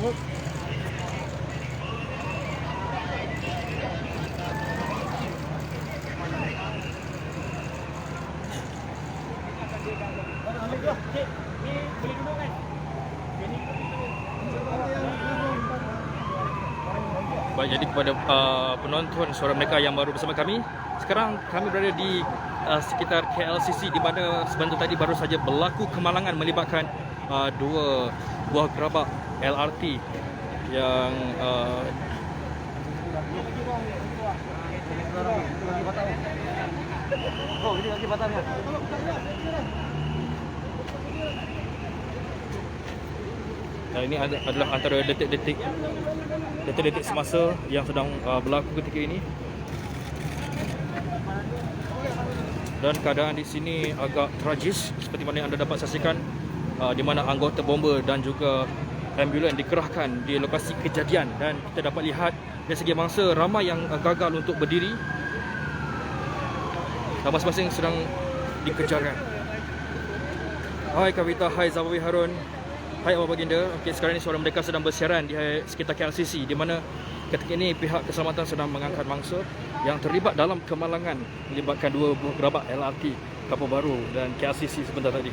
Baik, jadi kepada penonton Suara Merdeka yang baru bersama kami, sekarang kami berada di sekitar KLCC, di mana sebentar tadi baru saja berlaku kemalangan melibatkan dua buah gerabak LRT yang ini lagi batalnya. ini adalah antara detik-detik semasa yang sedang berlaku ketika ini. Dan keadaan di sini agak tragis seperti mana yang anda dapat saksikan, di mana anggota bomba dan juga ambulan dikerahkan di lokasi kejadian, dan kita dapat lihat dari segi mangsa ramai yang gagal untuk berdiri dan masing-masing sedang dikejarkan. Hai Kavita, hai Zawawi Harun, hai Abang Baginda. Okey, sekarang ini Suara Merdeka sedang bersiaran di sekitar KLCC, di mana ketika ini pihak keselamatan sedang mengangkat mangsa yang terlibat dalam kemalangan melibatkan dua buah gerabak LRT Kampung Baru dan KLCC sebentar tadi.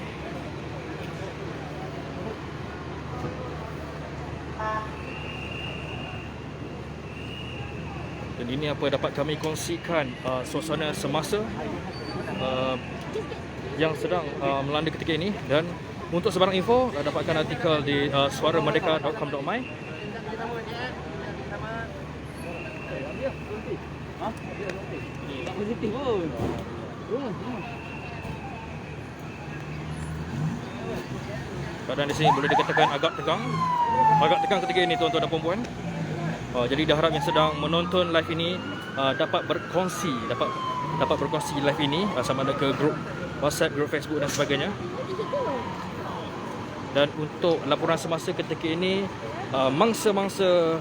Dan ini apa dapat kami kongsikan suasana semasa yang sedang melanda ketika ini. Dan untuk sebarang info, dapatkan artikel di suaramerdeka.com.my. Tak positif pun. Keadaan di sini boleh dikatakan agak tegang ketika ini, tuan-tuan dan puan-puan. Jadi dah harap yang sedang menonton live ini dapat berkongsi live ini sama ada ke grup WhatsApp, grup Facebook dan sebagainya. Dan untuk laporan semasa ketika ini, mangsa-mangsa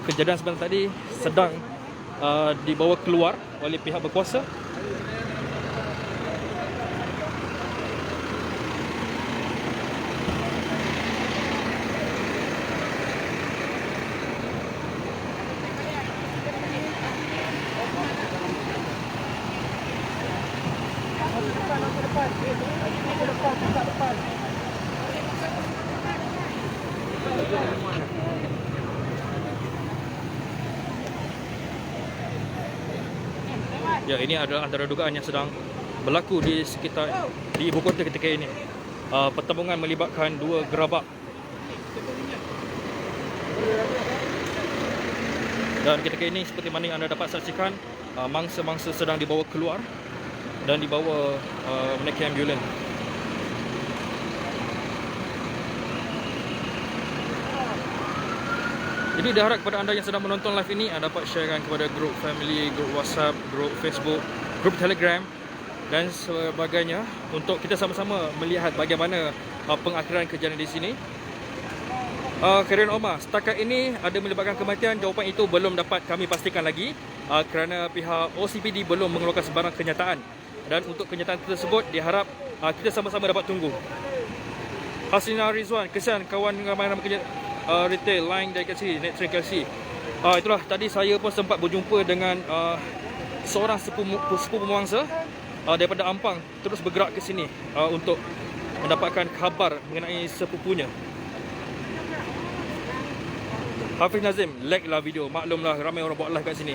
kejadian sebentar tadi sedang dibawa keluar oleh pihak berkuasa. Ya, ini adalah antara dugaan yang sedang berlaku di sekitar di ibu kota ketika ini. Pertembungan melibatkan dua gerabak. Dan ketika ini seperti mana yang anda dapat saksikan, mangsa-mangsa sedang dibawa keluar dan dibawa menaiki ambulan. Jadi diharap kepada anda yang sedang menonton live ini, anda dapat sharekan kepada grup family, grup WhatsApp, grup Facebook, grup Telegram dan sebagainya, untuk kita sama-sama melihat bagaimana pengakhiran kejadian di sini. Karen Omar, setakat ini ada melibatkan kematian? Jawapan itu belum dapat kami pastikan lagi kerana pihak OCPD belum mengeluarkan sebarang kenyataan. Dan untuk kenyataan tersebut diharap kita sama-sama dapat tunggu. Hasina Rizwan, kesian kawan ramai-ramai kerja retail line dari KLCC, Net Train KLCC. Itulah, tadi saya pun sempat berjumpa dengan seorang sepupu pemangsa daripada Ampang, terus bergerak ke sini untuk mendapatkan khabar mengenai sepupunya. Hafiz Nazim, like lah video. Maklumlah ramai orang buat live kat sini.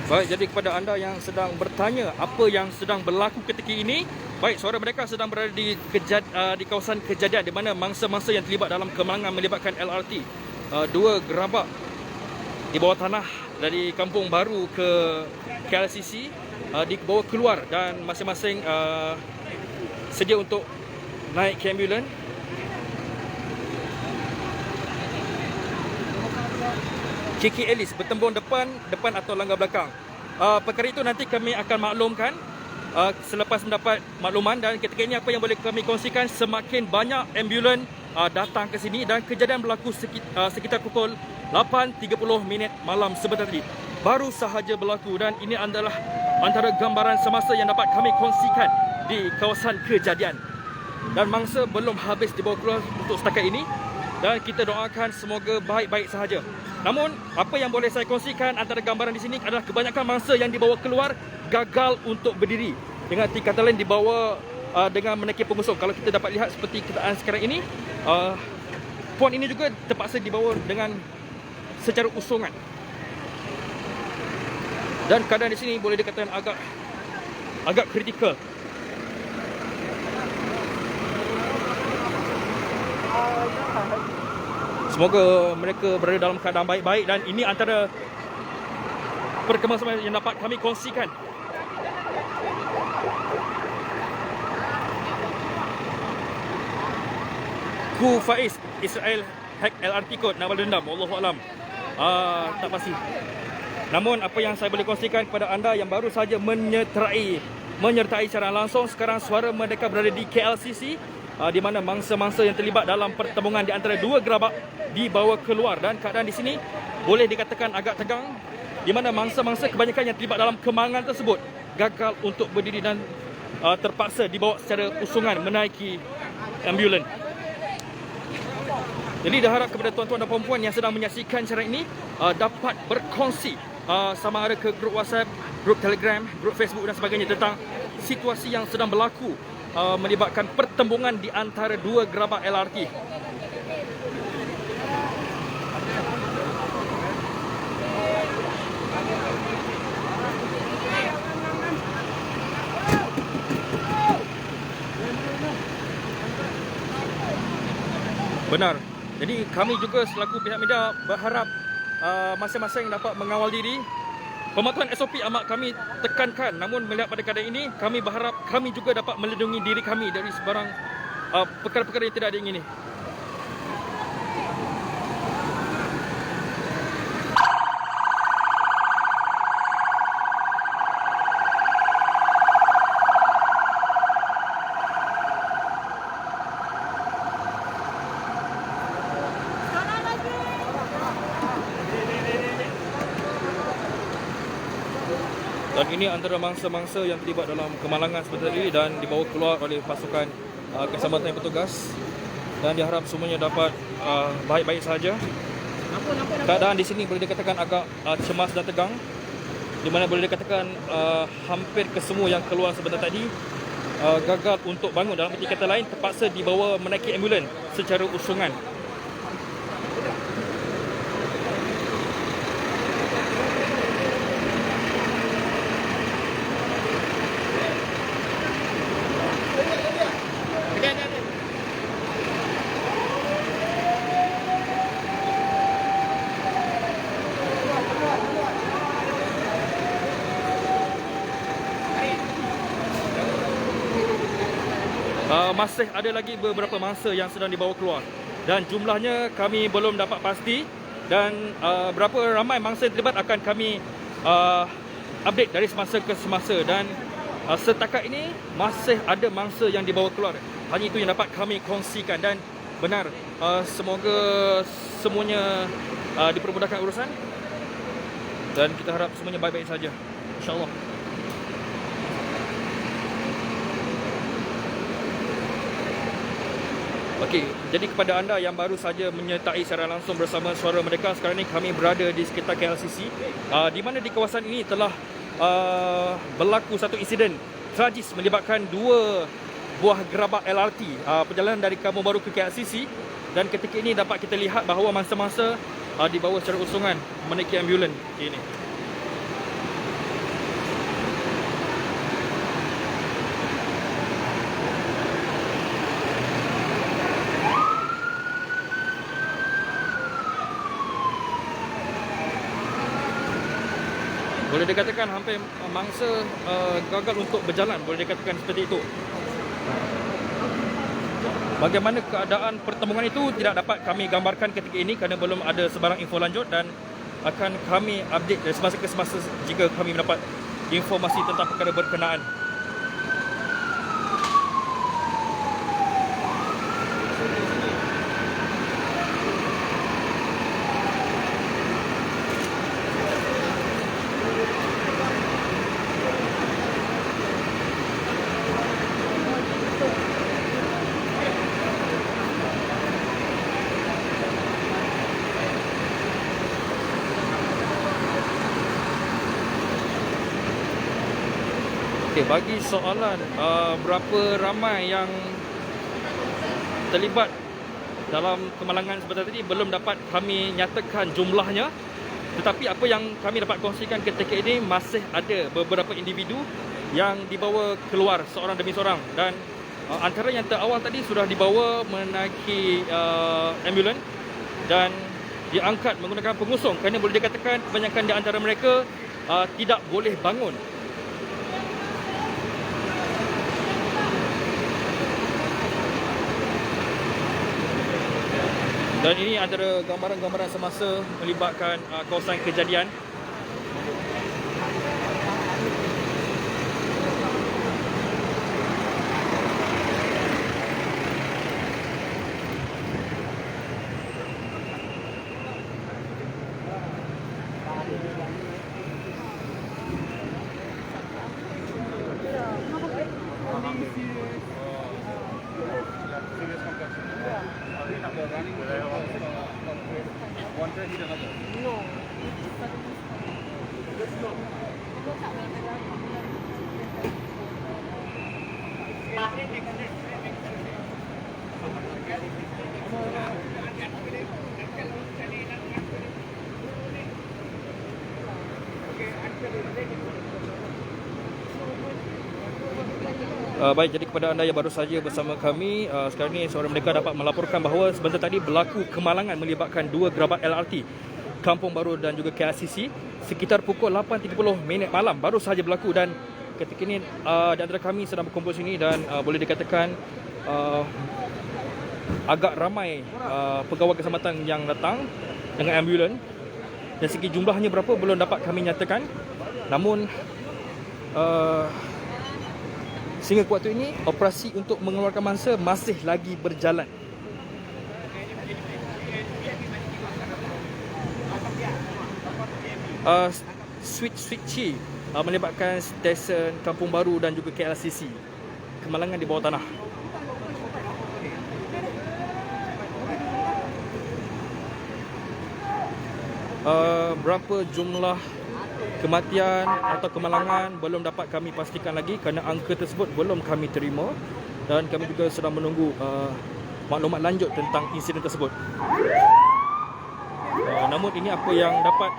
Baik, jadi kepada anda yang sedang bertanya apa yang sedang berlaku ketika ini, baik, Suara Merdeka sedang berada di kawasan kejadian, di mana mangsa-mangsa yang terlibat dalam kemalangan melibatkan LRT, dua gerabak di bawah tanah dari Kampung Baru ke KLCC, dibawa keluar dan masing-masing sedia untuk naik ke ambulan. Kiki Elis bertembung depan atau langgar belakang. Perkara itu nanti kami akan maklumkan selepas mendapat makluman. Dan ketika ini apa yang boleh kami kongsikan, semakin banyak ambulan datang ke sini, dan kejadian berlaku sekitar pukul 8.30 malam sebentar tadi. baru sahaja berlaku dan ini adalah antara gambaran semasa yang dapat kami kongsikan di kawasan kejadian. Dan mangsa belum habis dibawa keluar untuk setakat ini dan kita doakan semoga baik-baik sahaja. Namun apa yang boleh saya kongsikan antara gambaran di sini adalah kebanyakan mangsa yang dibawa keluar gagal untuk berdiri. Dengan kata lain dibawa dengan menaiki pengusung. Kalau kita dapat lihat seperti keadaan sekarang ini, puan ini juga terpaksa dibawa dengan secara usungan. Dan keadaan di sini boleh dikatakan agak kritikal. Semoga mereka berada dalam keadaan baik-baik dan ini antara perkembangan yang dapat kami kongsikan. Ku Faiz, Israel hack LRT code nak balas dendam. Wallahualam. Tak pasti. Namun apa yang saya boleh kongsikan kepada anda yang baru saja menyertai secara langsung, sekarang Suara Merdeka berada di KLCC, di mana mangsa-mangsa yang terlibat dalam pertembungan di antara dua gerabak dibawa keluar dan keadaan di sini boleh dikatakan agak tegang, di mana mangsa-mangsa kebanyakan yang terlibat dalam kemangan tersebut gagal untuk berdiri dan terpaksa dibawa secara usungan menaiki ambulans. Jadi diharap kepada tuan-tuan dan puan-puan yang sedang menyaksikan acara ini dapat berkongsi sama ada ke grup WhatsApp, grup Telegram, grup Facebook dan sebagainya tentang situasi yang sedang berlaku melibatkan pertembungan di antara dua gerabak LRT. Benar. Jadi kami juga selaku pihak media berharap masing-masing dapat mengawal diri. Pematuhan SOP amat kami tekankan, namun melihat pada keadaan ini, kami berharap kami juga dapat melindungi diri kami dari sebarang perkara-perkara yang tidak diingini. Dan ini antara mangsa-mangsa yang terlibat dalam kemalangan seperti tadi dan dibawa keluar oleh pasukan keselamatan yang bertugas. Dan diharap semuanya dapat baik-baik sahaja. Keadaan di sini boleh dikatakan agak cemas dan tegang, di mana boleh dikatakan hampir kesemua yang keluar sebentar tadi gagal untuk bangun. Dalam arti kata lain, terpaksa dibawa menaiki ambulans secara usungan. Masih ada lagi beberapa mangsa yang sedang dibawa keluar dan jumlahnya kami belum dapat pasti, dan berapa ramai mangsa yang terlibat akan kami update dari semasa ke semasa. Dan setakat ini masih ada mangsa yang dibawa keluar. Hanya itu yang dapat kami kongsikan dan benar, semoga semuanya dipermudahkan urusan dan kita harap semuanya baik-baik saja, insya-Allah. Okey, jadi kepada anda yang baru saja menyertai secara langsung bersama Suara Merdeka, sekarang ini kami berada di sekitar KLCC, di mana di kawasan ini telah berlaku satu insiden tragis melibatkan dua buah gerabak LRT perjalanan dari Kampung Baru ke KLCC, dan ketika ini dapat kita lihat bahawa mangsa-mangsa dibawa secara usungan menaiki ambulans ini. Boleh dikatakan hampir mangsa gagal untuk berjalan, boleh dikatakan seperti itu. Bagaimana keadaan pertembungan itu tidak dapat kami gambarkan ketika ini kerana belum ada sebarang info lanjut, dan akan kami update dari semasa ke semasa jika kami mendapat informasi tentang perkara berkenaan. Okey, bagi soalan berapa ramai yang terlibat dalam kemalangan sebentar tadi, belum dapat kami nyatakan jumlahnya. Tetapi apa yang kami dapat kongsikan ketika ini, masih ada beberapa individu yang dibawa keluar seorang demi seorang, dan antara yang terawal tadi sudah dibawa menaiki ambulans dan diangkat menggunakan pengusung, kerana boleh dikatakan kebanyakan di antara mereka tidak boleh bangun. Dan ini antara gambaran-gambaran semasa melibatkan kawasan kejadian. Baik, jadi kepada anda yang baru saja bersama kami, sekarang ini seorang mereka dapat melaporkan bahawa sebentar tadi berlaku kemalangan melibatkan dua gerabak LRT Kampung Baru dan juga KLCC sekitar pukul 8.30 malam baru sahaja berlaku. Dan ketika ini di antara kami sedang berkumpul sini, dan boleh dikatakan agak ramai pegawai keselamatan yang datang dengan ambulans. Dan segi jumlahnya berapa belum dapat kami nyatakan. Namun sehingga ke waktu ini, operasi untuk mengeluarkan mangsa masih lagi berjalan. Switch melibatkan stesen Kampung Baru dan juga KLCC. Kemalangan di bawah tanah. Berapa jumlah kematian atau kemalangan belum dapat kami pastikan lagi, kerana angka tersebut belum kami terima, dan kami juga sedang menunggu maklumat lanjut tentang insiden tersebut. Namun ini apa yang dapat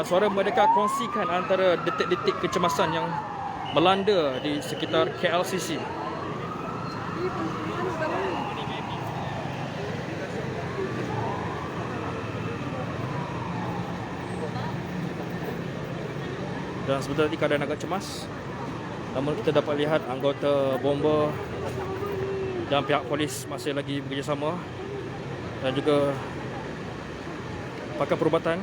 Suara Merdeka kongsikan antara detik-detik kecemasan yang melanda di sekitar KLCC. Dan sebentar tadi keadaan agak cemas, namun kita dapat lihat anggota bomba dan pihak polis masih lagi bekerjasama, dan juga pakar perubatan.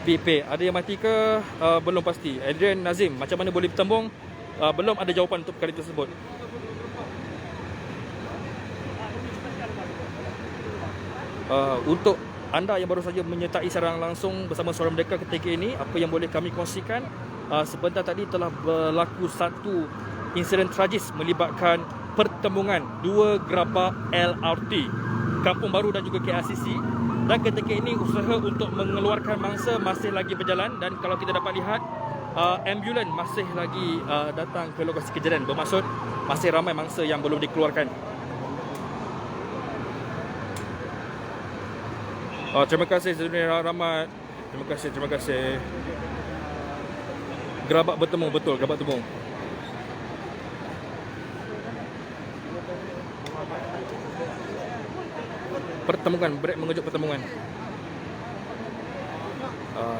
PIP, ada yang mati ke? Belum pasti. Adrian Nazim, macam mana boleh bertembung? Belum ada jawapan untuk perkara tersebut. Untuk anda yang baru saja menyertai secara langsung bersama Suara Merdeka ketika ini, apa yang boleh kami kongsikan, sebentar tadi telah berlaku satu insiden tragis melibatkan pertembungan dua gerabak LRT Kampung Baru dan juga KLCC. Dan ketika ini usaha untuk mengeluarkan mangsa masih lagi berjalan, dan kalau kita dapat lihat ambulans masih lagi datang ke lokasi kejadian, bermaksud masih ramai mangsa yang belum dikeluarkan. Terima kasih Zainuddin Rahmat. Terima kasih. Gerabak bertemu, betul, gerabak bertemu. Pertemuan, brek mengejut pertemuan.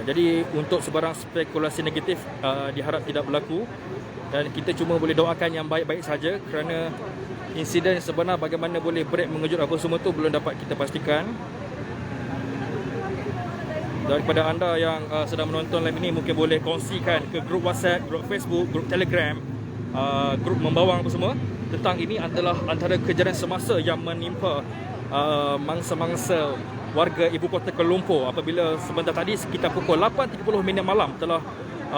Jadi untuk sebarang spekulasi negatif diharap tidak berlaku, dan kita cuma boleh doakan yang baik-baik saja, kerana insiden sebenar bagaimana boleh brek mengejut apa semua tu belum dapat kita pastikan. Daripada anda yang sedang menonton live ini, mungkin boleh kongsikan ke grup WhatsApp, grup Facebook, grup Telegram, grup Membawang apa semua, tentang ini adalah antara kejadian semasa yang menimpa mangsa-mangsa warga ibu kota Kuala Lumpur, apabila sebentar tadi sekitar pukul 8.30 malam telah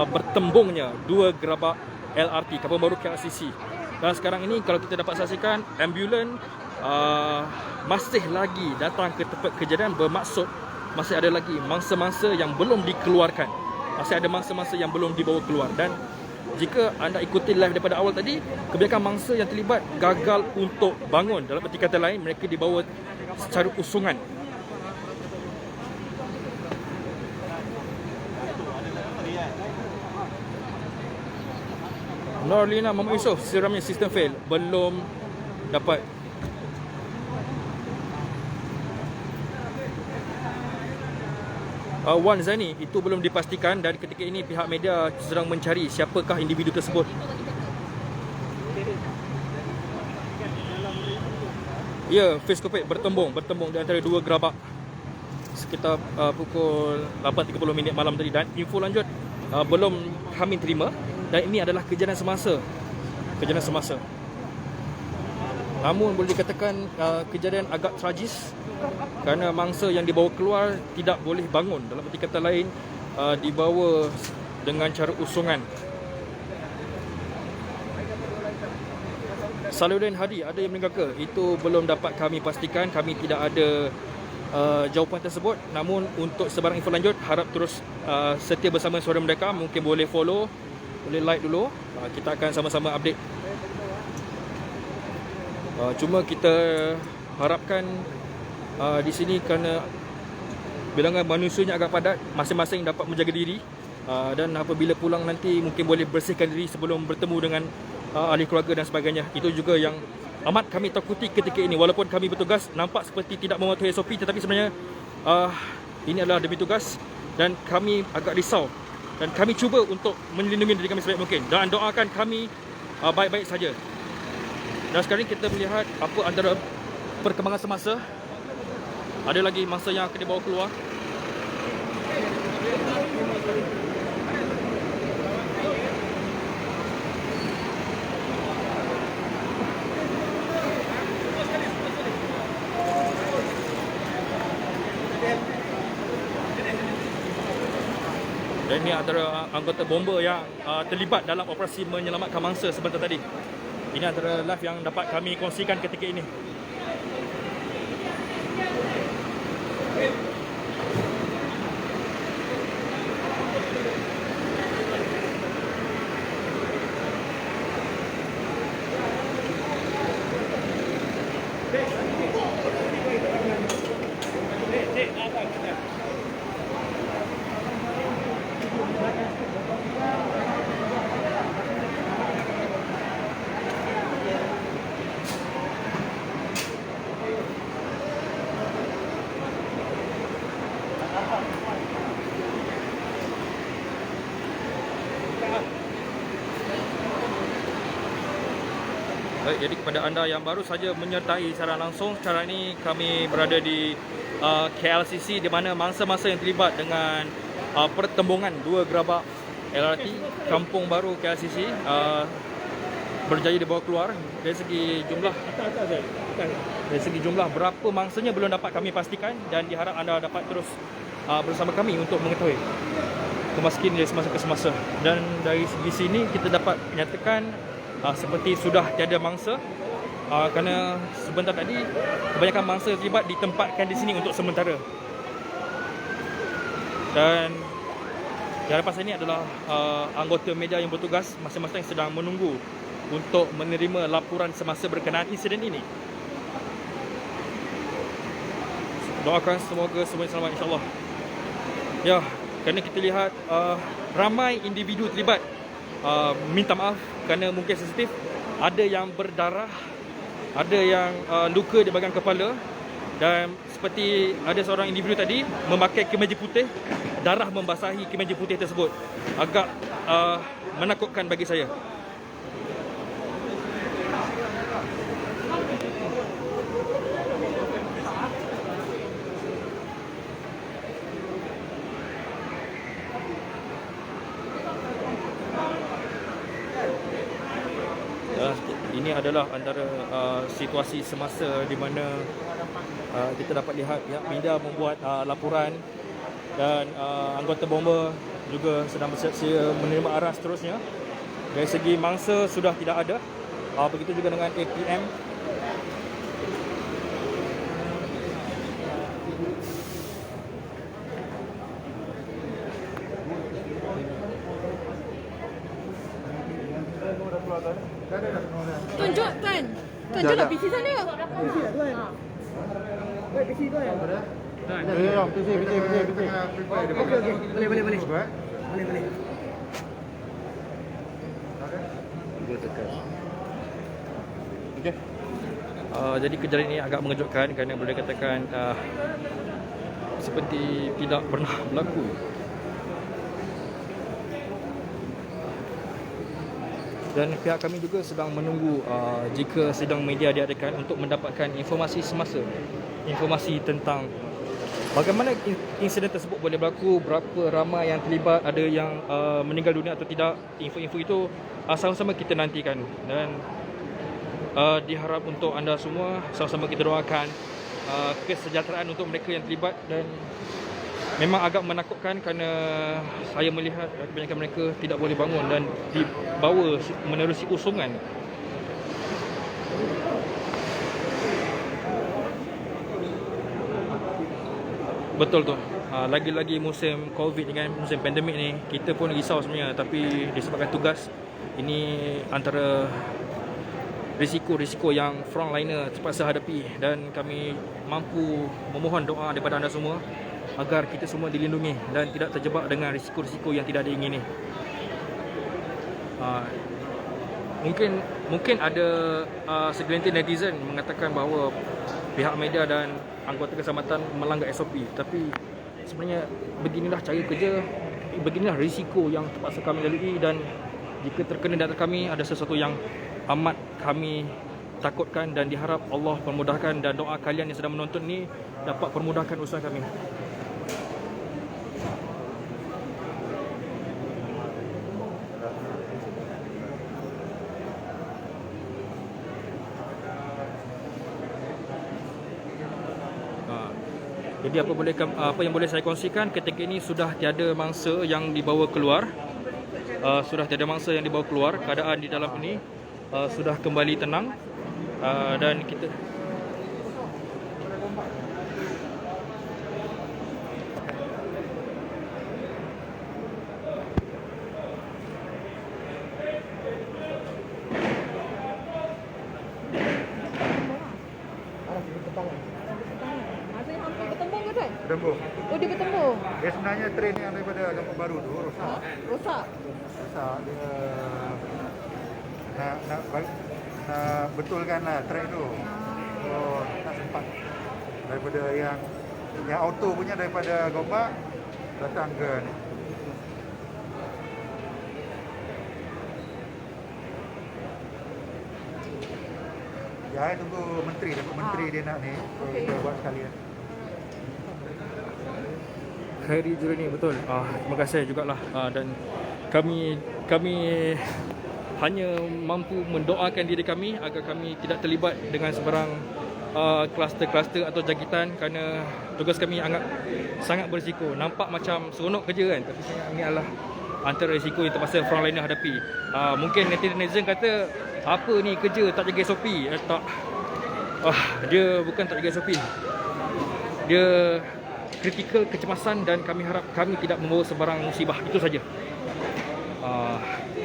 bertembungnya dua gerabak LRT Kampung Baru KLCC. Dan sekarang ini kalau kita dapat saksikan, ambulans masih lagi datang ke tempat kejadian, bermaksud masih ada lagi mangsa-mangsa yang belum dikeluarkan. masih ada mangsa-mangsa yang belum dibawa keluar. Dan jika anda ikuti live daripada awal tadi, kebanyakan mangsa yang terlibat gagal untuk bangun. Dalam arti kata lain, mereka dibawa secara usungan. Norlina Muhammad Yusof, siramnya sistem fail, belum dapat. Wan Zani, itu belum dipastikan dan ketika ini pihak media sedang mencari siapakah individu tersebut. Ya, face COVID bertembung di antara dua gerabak sekitar pukul 8.30 malam tadi. Dan info lanjut belum kami terima, dan ini adalah kejadian semasa. Namun boleh dikatakan kejadian agak tragis kerana mangsa yang dibawa keluar tidak boleh bangun. Dalam arti kata lain, dibawa dengan cara usungan. Saluddin Hadi, ada yang meninggal ke? Itu belum dapat kami pastikan. Kami tidak ada jawapan tersebut. Namun untuk sebarang info lanjut, harap terus setia bersama Suara Merdeka. Mungkin boleh follow, boleh like dulu. Kita akan sama-sama update. Cuma kita harapkan di sini kerana bilangan manusianya agak padat, masing-masing dapat menjaga diri, dan apabila pulang nanti mungkin boleh bersihkan diri sebelum bertemu dengan ahli keluarga dan sebagainya. Itu juga yang amat kami takuti ketika ini. Walaupun kami bertugas nampak seperti tidak mematuhi SOP, tetapi sebenarnya ini adalah demi tugas dan kami agak risau. Dan kami cuba untuk melindungi diri kami sebaik mungkin. Dan doakan kami baik-baik saja. Dan sekarang kita melihat apa antara perkembangan semasa. Ada lagi mangsa yang akan dibawa keluar. Dan ini antara anggota bomba yang terlibat dalam operasi menyelamatkan mangsa sebentar tadi. Ini antara live yang dapat kami kongsikan ketika ini. Baik, jadi kepada anda yang baru saja menyertai secara langsung, sekarang ini kami berada di KLCC, di mana mangsa-mangsa yang terlibat dengan pertembungan dua gerabak LRT Kampung Baru KLCC berjaya dibawa keluar. Dari segi jumlah berapa mangsanya belum dapat kami pastikan, dan diharap anda dapat terus bersama kami untuk mengetahui kemaskinan dari semasa ke semasa. Dan dari segi sini kita dapat menyatakan seperti sudah tiada mangsa, kerana sebentar tadi kebanyakan mangsa terlibat ditempatkan di sini untuk sementara. Dan di hadapan saya ini adalah anggota media yang bertugas masing-masing sedang menunggu untuk menerima laporan semasa berkenaan insiden ini. Doakan semoga semuanya selamat, insyaAllah. Ya, kerana kita lihat ramai individu terlibat. Minta maaf kerana mungkin sensitif. Ada yang berdarah, ada yang luka di bahagian kepala, dan seperti ada seorang individu tadi memakai kemeja putih, darah membasahi kemeja putih tersebut. Agak menakutkan bagi saya. Ini adalah antara situasi semasa di mana kita dapat lihat pihak media membuat laporan, dan anggota bomba juga sedang bersiap-siap menerima arah seterusnya. Dari segi mangsa sudah tidak ada. Begitu juga dengan APM. Tunjuk Tuan. Tunjuklah PC sana. PC lah Tuan. Wait, PC Tuan. Ya, PC. Okey. Boleh. Boleh. Okey. Jadi kejadian ini agak mengejutkan kerana boleh katakan seperti tidak pernah berlaku. Dan pihak kami juga sedang menunggu jika sidang media diadakan untuk mendapatkan informasi semasa, informasi tentang bagaimana insiden tersebut boleh berlaku, berapa ramai yang terlibat, ada yang meninggal dunia atau tidak. Info-info itu sama-sama kita nantikan dan diharap untuk anda semua sama-sama kita doakan kesejahteraan untuk mereka yang terlibat. Dan memang agak menakutkan kerana saya melihat kebanyakan mereka tidak boleh bangun dan dibawa menerusi usungan. Betul tu. Lagi-lagi musim COVID dengan musim pandemik ni, kita pun risau sebenarnya, tapi disebabkan tugas ini antara risiko-risiko yang frontliner terpaksa hadapi, dan kami mampu memohon doa daripada anda semua agar kita semua dilindungi dan tidak terjebak dengan risiko-risiko yang tidak diingini. Mungkin ada segelintir netizen mengatakan bahawa pihak media dan anggota keselamatan melanggar SOP, tapi sebenarnya beginilah cara kerja, beginilah risiko yang terpaksa kami lalui, dan jika terkena data kami ada sesuatu yang amat kami takutkan, dan diharap Allah permudahkan dan doa kalian yang sedang menonton ni dapat permudahkan usaha kami. Jadi apa yang boleh saya kongsikan, ketika ini sudah tiada mangsa yang dibawa keluar. Keadaan di dalam ini sudah kembali tenang, dan kita Bertembung. Oh, dia bertembung. Dia sebenarnya train yang daripada Kampung Baru tu rosak. Rosak. Dia nak betulkanlah track tu. Oh, tak sempat. Daripada yang auto punya daripada Gombak datang ke ni. Ya, tunggu menteri, dapat menteri dia nak ni. So, kita buat sekalian. Khairi Jurani, betul. Terima kasih jugalah, dan kami hanya mampu mendoakan diri kami agar kami tidak terlibat dengan sebarang kluster-kluster atau jangkitan, kerana tugas kami sangat berisiko. Nampak macam seronok kerja kan, tapi sebenarnya ini adalah antara risiko yang terpaksa frontliner hadapi. Mungkin netizen kata, apa ni kerja tak jaga SOP? Tak. Dia bukan tak jaga SOP. Dia kritikal kecemasan, dan kami harap kami tidak membawa sebarang musibah. Itu saja.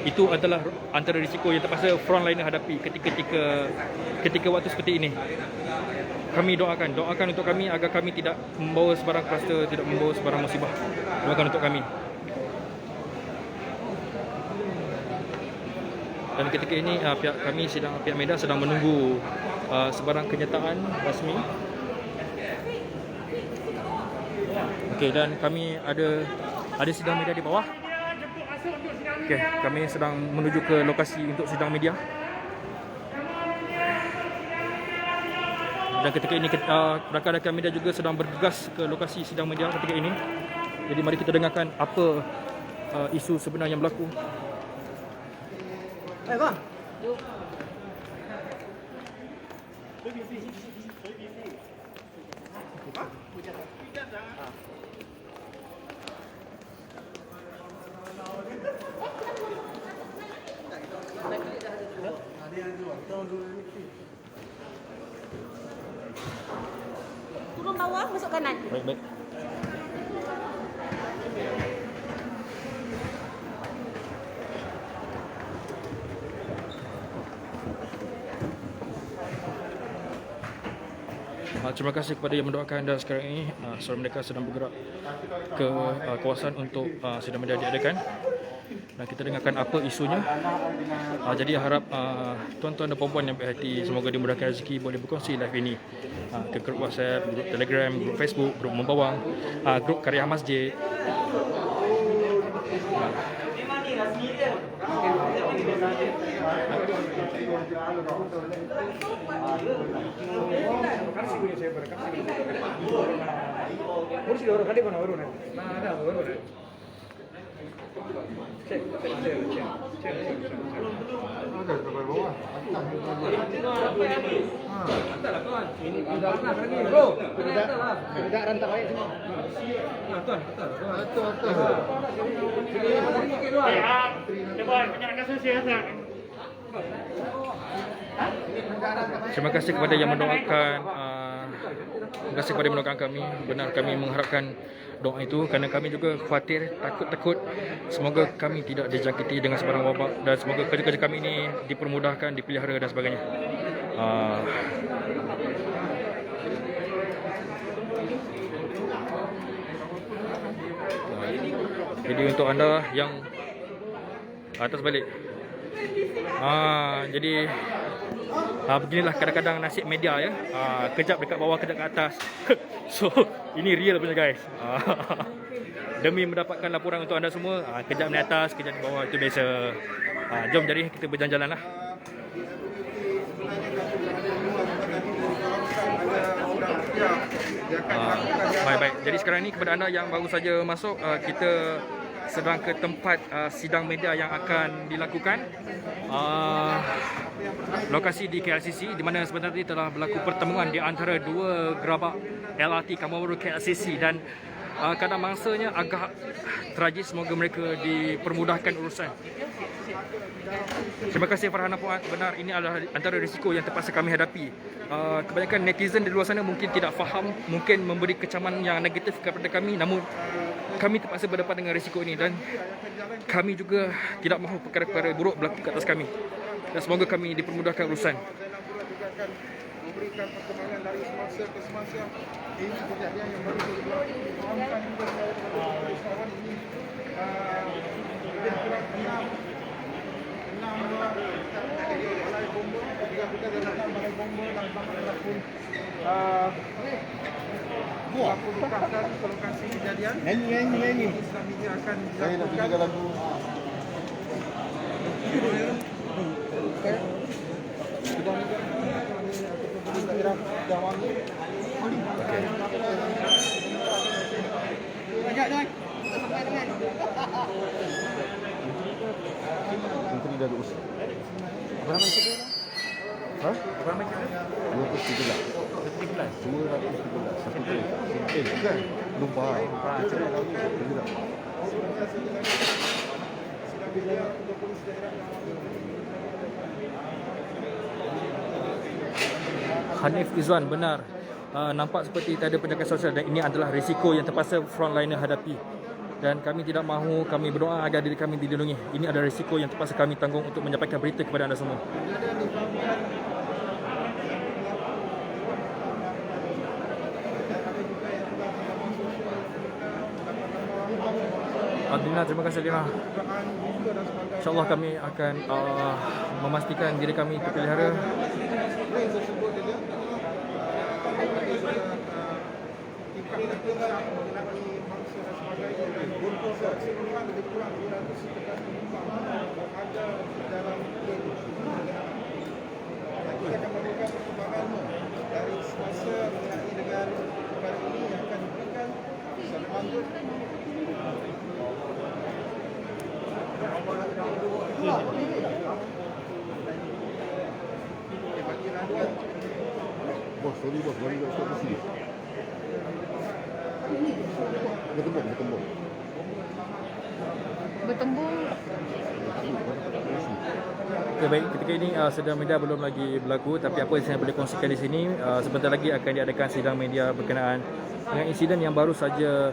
Itu adalah antara risiko yang terpaksa frontliner hadapi ketika waktu seperti ini. Kami doakan untuk kami agar kami tidak membawa sebarang kluster, tidak membawa sebarang musibah. Doakan untuk kami. Dan ketika ini pihak media sedang menunggu sebarang kenyataan rasmi. Okey, dan kami ada sidang media di bawah. Okey, kami sedang menuju ke lokasi untuk sidang media. Dan ketika ini rakan-rakan media juga sedang bergegas ke lokasi sidang media ketika ini. Jadi mari kita dengarkan apa isu sebenar yang berlaku. Bang. Turun bawah, masuk kanan. Baik. Terima kasih kepada yang mendoakan anda sekarang ini. Suara mereka sedang bergerak ke kawasan untuk sidang media diadakan. Dan kita dengarkan apa isunya. Jadi harap tuan-tuan dan puan-puan yang baik hati, semoga dimudahkan rezeki, boleh berkongsi live ini ke grup WhatsApp, grup Telegram, grup Facebook, grup Membawang, grup Karya Masjid. Ada sampai bawah. Tidak rantak air semua. Terima kasih kepada yang mendoakan. Terima kasih kepada yang mendoakan kami. Benar, kami mengharapkan doa itu kerana kami juga khawatir, takut semoga kami tidak dijangkiti dengan sebarang wabak dan semoga kerja-kerja kami ini dipermudahkan, dipelihara dan sebagainya. Jadi untuk anda yang atas balik, jadi beginilah kadang-kadang nasib media ya. Kejap dekat bawah, kejap kat atas. So ini real punya guys. Demi mendapatkan laporan untuk anda semua, kejap di atas, kejap di bawah, itu biasa. Jom jadi kita berjalan-jalan lah. Baik. Jadi sekarang ni kepada anda yang baru saja masuk, kita sedang ke tempat sidang media yang akan dilakukan. Lokasi di KLCC, di mana sebentar tadi telah berlaku pertemuan di antara dua gerabak LRT Kampung Baru KLCC dan kadang mangsanya agak tragis. Semoga mereka dipermudahkan urusan. Terima kasih Farhana Puan. Benar, ini adalah antara risiko yang terpaksa kami hadapi. Kebanyakan netizen di luar sana mungkin tidak faham, mungkin memberi kecaman yang negatif kepada kami, namun kami terpaksa berdepan dengan risiko ini dan kami juga tidak mahu perkara-perkara buruk berlaku ke atas kami. Dan semoga kami dipermudahkan urusan. Memberikan perkembangan dari semasa ke semasa. Ini kejadian yang baru berlaku. Fahamkan juga kepada kawan ini lebih kurang 6 balai bomba, 3 dalam balai bomba dan tambah pun aku bukakan ke lokasi kejadian. Nyanyi. Selanjutnya akan dilakukan. Menteri dah usah. Berapa itu? Hah? Berapa itu? 213. 213. Satu tu. Bukan. Lupa. Cerai tahu ni. Hanif Izwan, benar. Nampak seperti tak ada penjagaan sosial dan ini adalah risiko yang terpaksa frontliner hadapi. Dan kami tidak mahu, kami berdoa agar diri kami dilindungi. Ini adalah risiko yang terpaksa kami tanggung untuk menyampaikan berita kepada anda semua. Adina, terima kasih Adina. InsyaAllah kami akan memastikan diri kami terpelihara. Bos, sorry bos, mari kita stop di sini. Bertembung. Okay, baik, ketika ini sidang media belum lagi berlaku, tapi apa yang saya boleh kongsikan di sini, sebentar lagi akan diadakan sidang media berkenaan dengan insiden yang baru saja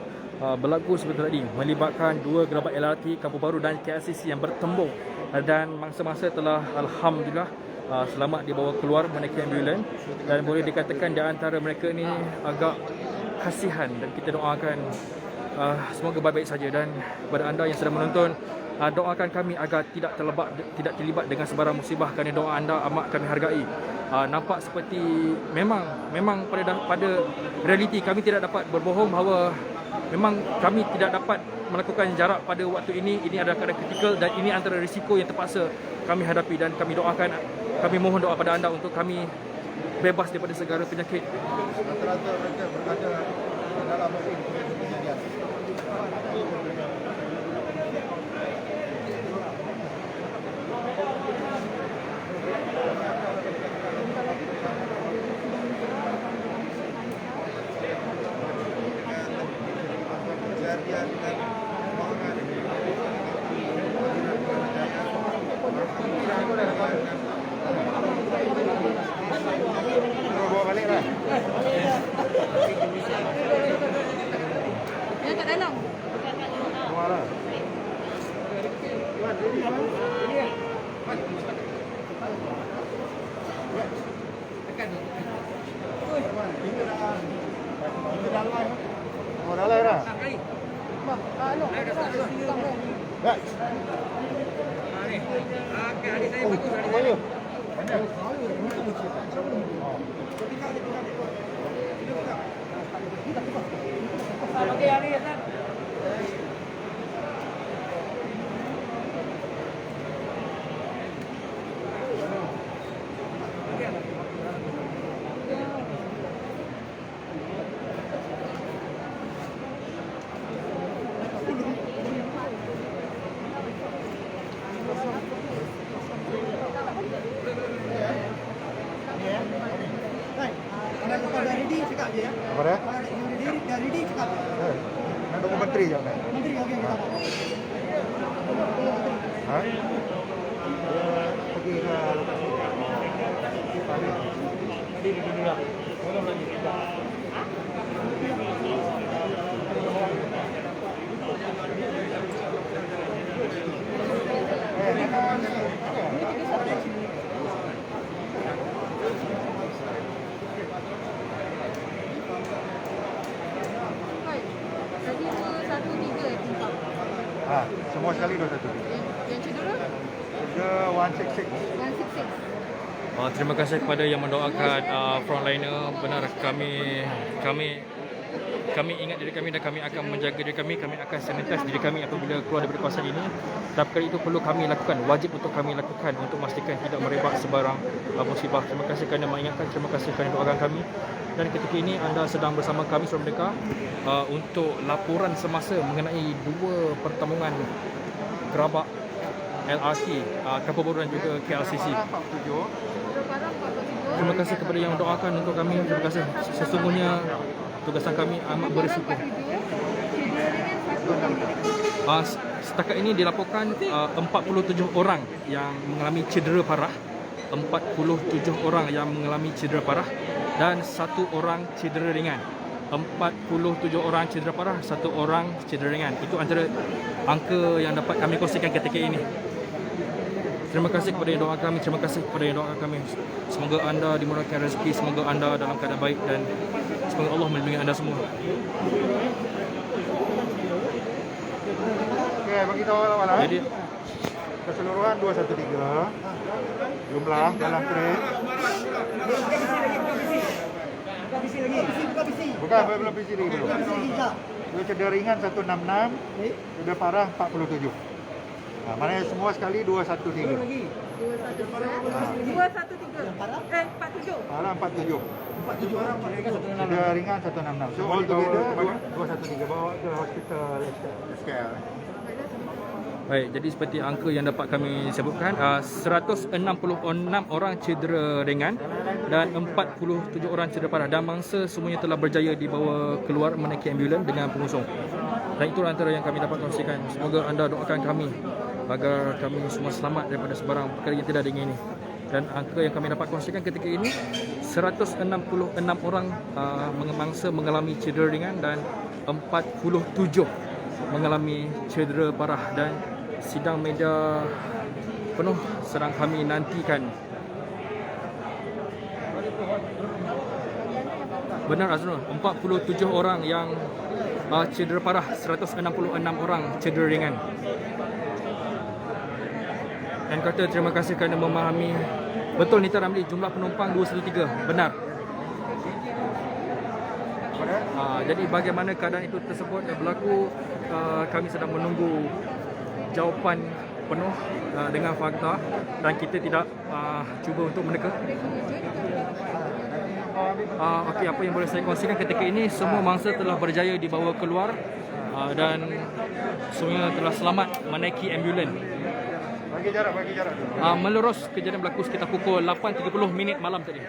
berlaku sebentar tadi, melibatkan dua gerabak LRT Kampung Baru dan KLCC yang bertembung dan mangsa-mangsa telah alhamdulillah selamat dibawa keluar menaiki ambulans, dan boleh dikatakan di antara mereka ni agak kasihan, dan kita doakan semoga baik-baik saja. Dan kepada anda yang sedang menonton, doakan kami agar tidak terlibat dengan sebarang musibah, kerana doa anda amat kami hargai. Nampak seperti memang pada realiti kami tidak dapat berbohong bahawa memang kami tidak dapat melakukan jarak pada waktu ini. Ini adalah keadaan kritikal dan ini antara risiko yang terpaksa kami hadapi, dan kami doakan, kami mohon doa pada anda untuk kami bebas daripada segala penyakit. Rata-rata mereka berada dalam kejadian. Bawa balik lah. Yang kat dalam. Bawa lah. Bawa dah lah dah. Apa dah? Nak tunggu menteri je kan? Ha? Dia pergi ke semua sekali 213. Yang cedera? Dia 166. 166. Terima kasih kepada yang mendoakan frontliner. Benar, kami ingat diri kami dan kami akan menjaga diri kami. Kami akan sanitize diri kami apabila keluar daripada kawasan ini. Tapi kali itu perlu kami lakukan, wajib untuk kami lakukan untuk memastikan tidak merebak sebarang musibah. Terima kasih kerana mengingatkan, terima kasih kerana doakan kami. Dan ketika ini anda sedang bersama kami Suara Merdeka untuk laporan semasa mengenai 2 pertambungan gerabak LRT Kampung Baru dan juga KLCC. Terima kasih kepada yang mendoakan untuk kami. Terima kasih. Sesungguhnya tugasan kami amat berisiko. Setakat ini dilaporkan 47 orang yang mengalami cedera parah. 47 orang yang mengalami cedera parah dan 1 orang cedera ringan. 47 orang cedera parah, 1 orang cedera ringan. Itu antara angka yang dapat kami kongsikan ketika ini. Terima kasih kepada yang doa kami, terima kasih kepada yang doa kami. Semoga anda dimurahkan rezeki, semoga anda dalam keadaan baik dan semoga Allah melindungi anda semua. Okey, bagi tahu awal-awal. Jadi Keseluruhan 213 jumlah dalam train. Bukan, belum PC lagi belum. Dia cedera ringan 166, cedera parah 47. Maknanya semua sekali 213. 213. Parah 47. Cedera ringan 166. So all together 213 bawa ke hospital SKL. baik, jadi seperti angka yang dapat kami sebutkan, 166 orang cedera ringan dan 47 orang cedera parah, dan mangsa semuanya telah berjaya dibawa keluar menaiki ambulans dengan pengusung. Dan itu antara yang kami dapat kongsikan. Semoga anda doakan kami agar kami semua selamat daripada sebarang perkara yang tidak diingini. Dan angka yang kami dapat kongsikan ketika ini, 166 orang mangsa mengalami cedera ringan dan 47 mengalami cedera parah, dan sidang media penuh sedang kami nantikan Benar Azrul, 47 orang yang cedera parah, 166 orang cedera ringan. Dan kata terima kasih kerana memahami. Betul Nita Ramli, jumlah penumpang 213. Benar. Jadi bagaimana keadaan itu tersebut berlaku, kami sedang menunggu jawapan penuh dengan fakta dan kita tidak cuba untuk meneka. Okey, apa yang boleh saya kongsikan ketika ini, semua mangsa telah berjaya dibawa keluar dan semuanya telah selamat menaiki ambulan. Bagi jarak dulu. Melurus kejadian berlaku sekitar pukul 8.30 malam tadi.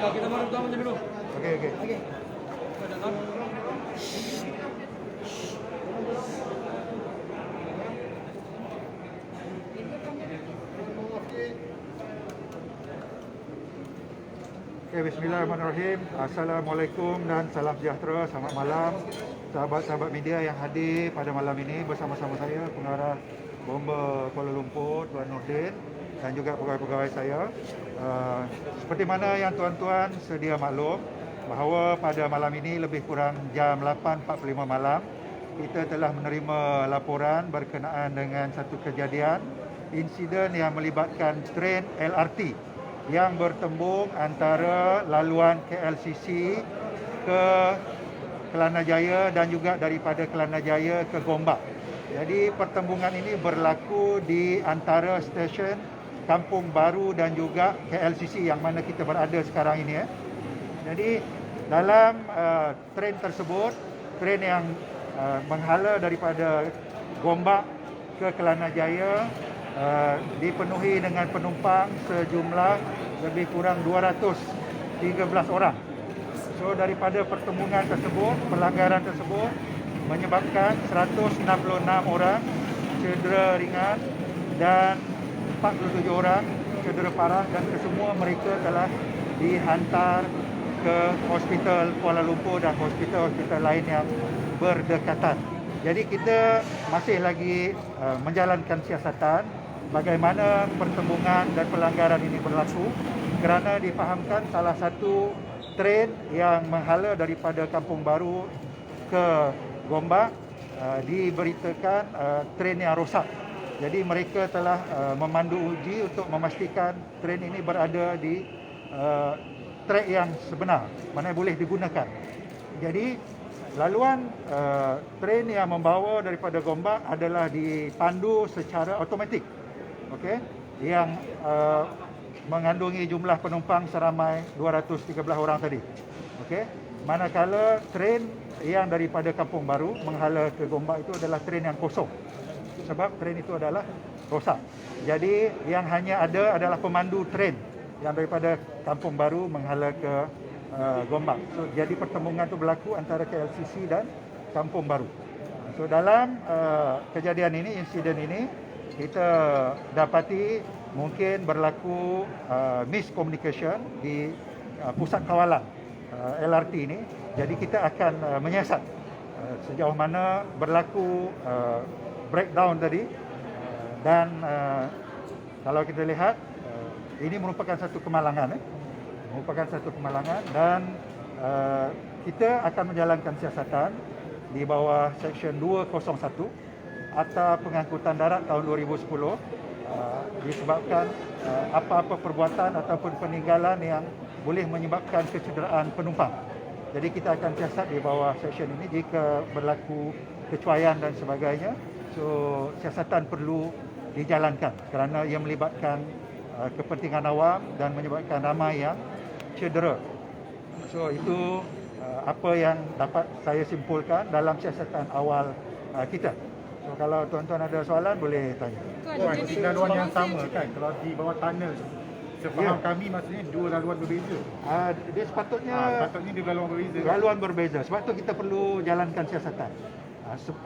Kita mau tuan dulu. Okey. Bismillahirrahmanirrahim. Assalamualaikum dan salam sejahtera. Selamat malam sahabat-sahabat media yang hadir pada malam ini bersama-sama saya, pengarah Bomba Kuala Lumpur, Tuan Nordin, dan juga pegawai-pegawai saya. Seperti mana yang tuan-tuan sedia maklum, bahawa pada malam ini lebih kurang jam 8.45 malam, kita telah menerima laporan berkenaan dengan satu kejadian insiden yang melibatkan tren LRT yang bertembung antara laluan KLCC ke Kelana Jaya dan juga daripada Kelana Jaya ke Gombak. Jadi pertembungan ini berlaku di antara stesen Kampung Baru dan juga KLCC yang mana kita berada sekarang ini. Jadi dalam tren tersebut, tren yang menghala daripada Gombak ke Kelana Jaya dipenuhi dengan penumpang sejumlah lebih kurang 213 orang. So daripada pertembungan tersebut, pelanggaran tersebut menyebabkan 166 orang cedera ringan dan 47 orang cedera parah, dan kesemua mereka telah dihantar ke hospital Kuala Lumpur dan hospital-hospital lain yang berdekatan. Jadi kita masih lagi menjalankan siasatan bagaimana pertembungan dan pelanggaran ini berlaku, kerana difahamkan salah satu tren yang menghala daripada Kampung Baru ke Gombak diberitakan tren yang rosak. Jadi mereka telah memandu uji untuk memastikan tren ini berada di trek yang sebenar, mana boleh digunakan. Jadi laluan tren yang membawa daripada Gombak adalah dipandu secara automatik, okey, yang mengandungi jumlah penumpang seramai 213 orang tadi. Okey, manakala tren yang daripada Kampung Baru menghala ke Gombak itu adalah tren yang kosong, sebab tren itu adalah rosak. Jadi yang hanya ada adalah pemandu tren yang daripada Kampung Baru menghala ke Gombak. So jadi pertembungan itu berlaku antara KLCC dan Kampung Baru. So dalam kejadian ini, insiden ini, kita dapati mungkin berlaku miscommunication di pusat kawalan LRT ini. Jadi kita akan menyiasat sejauh mana berlaku breakdown tadi, dan kalau kita lihat ini merupakan satu kemalangan, dan kita akan menjalankan siasatan di bawah Seksyen 201 Akta Pengangkutan Darat tahun 2010 disebabkan apa-apa perbuatan ataupun peninggalan yang boleh menyebabkan kecederaan penumpang. Jadi kita akan siasat di bawah seksyen ini jika berlaku kecuaian dan sebagainya. So siasatan perlu dijalankan kerana ia melibatkan kepentingan awam dan menyebabkan ramai yang cedera. So itu apa yang dapat saya simpulkan dalam siasatan awal kita. So kalau tuan-tuan ada soalan boleh tanya. Tuan, jadi Laluan yang sama kan kalau di bawah tunnel. Sepaham kami maksudnya dua laluan berbeza. Dia sepatutnya Patutnya dia laluan berbeza. laluan berbeza. Sebab tu kita perlu jalankan siasatan.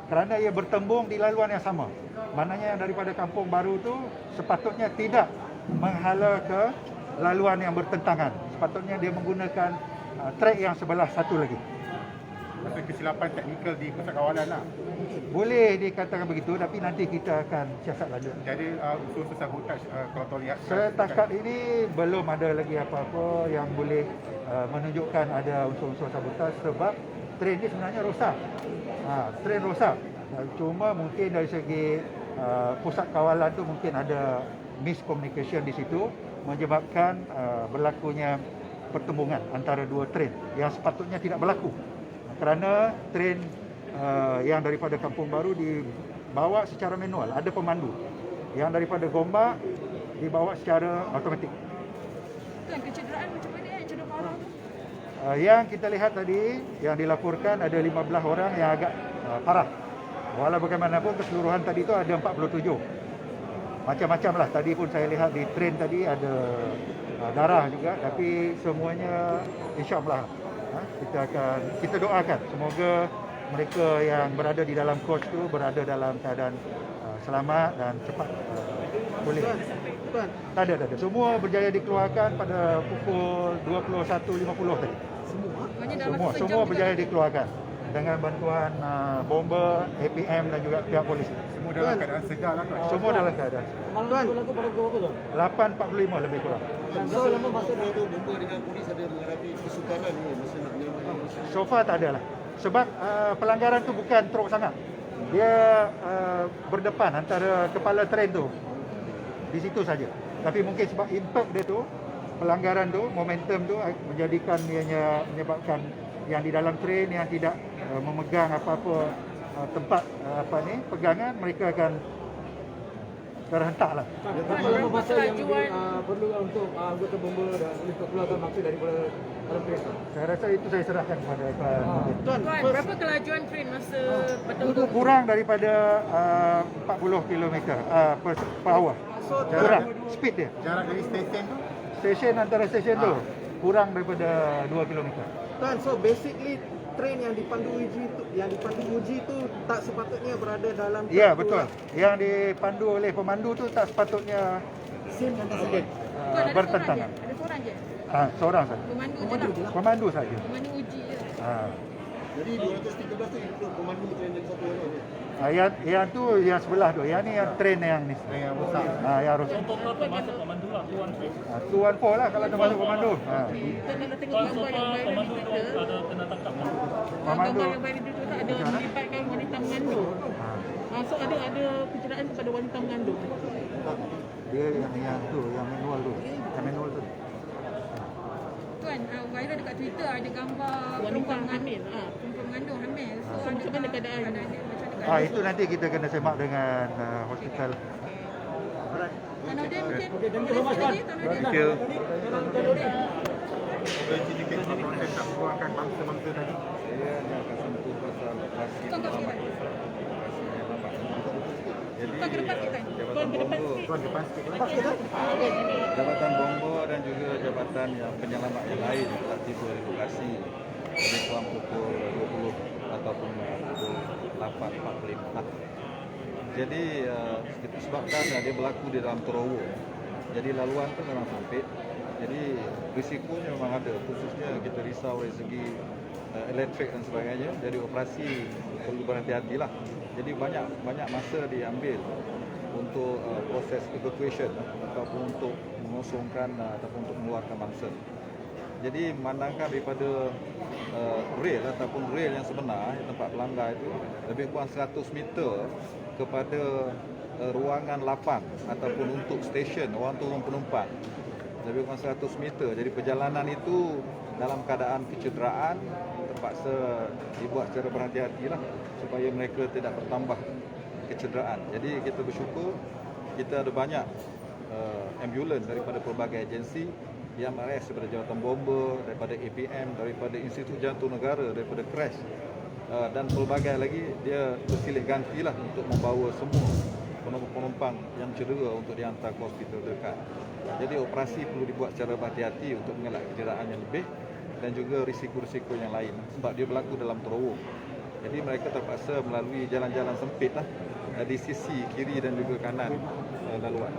Kerana ia bertembung di laluan yang sama. Maknanya yang daripada Kampung Baru tu sepatutnya tidak menghala ke laluan yang bertentangan. Sepatutnya dia menggunakan trek yang sebelah satu lagi. Masa kesilapan teknikal di pusat kawalan lah. Boleh dikatakan begitu, tapi nanti kita akan siasat lanjut. Jadi unsur-unsur sabotaj kalau tahu lihat. Setakat ini belum ada lagi apa-apa yang boleh menunjukkan ada unsur-unsur sabotaj sebab train ni sebenarnya rosak. Train rosak. Cuma mungkin dari segi pusat kawalan tu mungkin ada miscommunication di situ menyebabkan berlakunya pertembungan antara dua train yang sepatutnya tidak berlaku. Kerana train yang daripada Kampung Baru dibawa secara manual, ada pemandu. Yang daripada Gombak dibawa secara automatik. Tuan, kecederaan macam mana yang cedera parah tu? Yang kita lihat tadi, yang dilaporkan ada 15 orang yang agak parah. Walau bagaimanapun keseluruhan tadi tu ada 47. Macam-macam lah. Tadi pun saya lihat di train tadi ada darah juga, tapi semuanya insya-Allah kita doakan semoga mereka yang berada di dalam coach tu berada dalam keadaan selamat dan cepat pulih. Tak ada. Semua berjaya dikeluarkan pada pukul 21.50 tadi. Semua berjaya dikeluarkan dengan bantuan bomber, APM dan juga pihak polis. Semua dalam keadaan segar lah kan. Semua dalam keadaan. Malam tu lagu pada pukul berapa tu? 8.45 lebih kurang. So lama masa dia tu Bomba dengan polis ada menghadapi kesukaran ni masa nak menyelamatkan. So far tak ada lah. Sebab pelanggaran tu bukan teruk sangat. Dia berdepan antara kepala train tu. Di situ saja. Tapi mungkin sebab impact dia tu, pelanggaran tu, momentum tu menjadikan menyebabkan yang di dalam train yang tidak memegang apa-apa tempat pegangan, mereka akan terhentak lah. Berapa lama masa yang perlu untuk anggota bomba dan polis keluarkan maksud daripada dalam train? Saya rasa itu saya serahkan kepada Tuan, berapa kelajuan train masa betul-betul? kurang daripada 40 km per hour. Kurang speed dia. Jarak dari stesen tu Stesen antara stesen tu kurang daripada 2 km. Tuan, so basically train yang dipandu uji tu tak sepatutnya berada dalam Ya, betul. Yang dipandu oleh pemandu tu tak sepatutnya bertentangan. Ada seorang je? Seorang saja. Pemandu je lah. Pemandu saja. Pemandu uji je. Jadi 213 tu include pemandu train yang satu orang ni. Yang tu yang sebelah tu. Yang ni yang train yang ni. yang rosak. Yang rosak. Total termasuk pemandu lah, tuan. 214 lah kalau termasuk pemandu. Kita nak tengok gambar yang viral di Twitter. Ada kena tangkap. Pemandu. Gambar yang viral di Twitter ada melibatkan wanita mengandung. So ada kecederaan kepada wanita mengandung. Dia yang tu, yang manual tu. Yang manual tu. Tuan, viral dekat Twitter ada gambar perempuan hamil. Perempuan mengandung hamil. So macam mana keadaan? Itu nanti kita kena semak dengan hospital. Tanodin mungkin. Thank you so much, Tuan. Thank you. Indicate proses tak keluarkan bangsa-bangsa tadi. Saya akan sentuh pasal operasi Tuan kat selamat. Jadi Tuan ke depan kita. Jabatan Bomba, Tuan depan sikit. Jabatan Bomba dan juga jabatan yang penyelamat yang lain telah tiba di lokasi lebih kurang pukul 20 ataupun pukul 8.45. Jadi sebabkan dia berlaku di dalam terowong. Jadi laluan tu memang sempit. Jadi risikonya memang ada, khususnya kita risau dari segi elektrik dan sebagainya. Jadi operasi perlu berhati-hatilah. Jadi banyak masa diambil untuk proses evacuation ataupun untuk mengosongkan ataupun untuk mengeluarkan mangsa. Jadi memandangkan daripada rail ataupun rail yang sebenar tempat pelanggar itu lebih kurang 100 meter kepada ruangan lapang ataupun untuk stesen orang turun penumpang lebih kurang 100 meter. Jadi perjalanan itu dalam keadaan kecederaan terpaksa dibuat secara berhati-hatilah supaya mereka tidak bertambah kecederaan. Jadi kita bersyukur kita ada banyak ambulans daripada pelbagai agensi, IMRS daripada Jabatan Bomba, daripada APM, daripada Institut Jantung Negara, daripada Crash dan pelbagai lagi. Dia bersilih gantilah untuk membawa semua penumpang yang cedera untuk dihantar ke hospital terdekat. Jadi operasi perlu dibuat secara berhati-hati untuk mengelak kecederaan yang lebih dan juga risiko-risiko yang lain sebab dia berlaku dalam terowong. Jadi mereka terpaksa melalui jalan-jalan sempit lah di sisi kiri dan juga kanan laluan.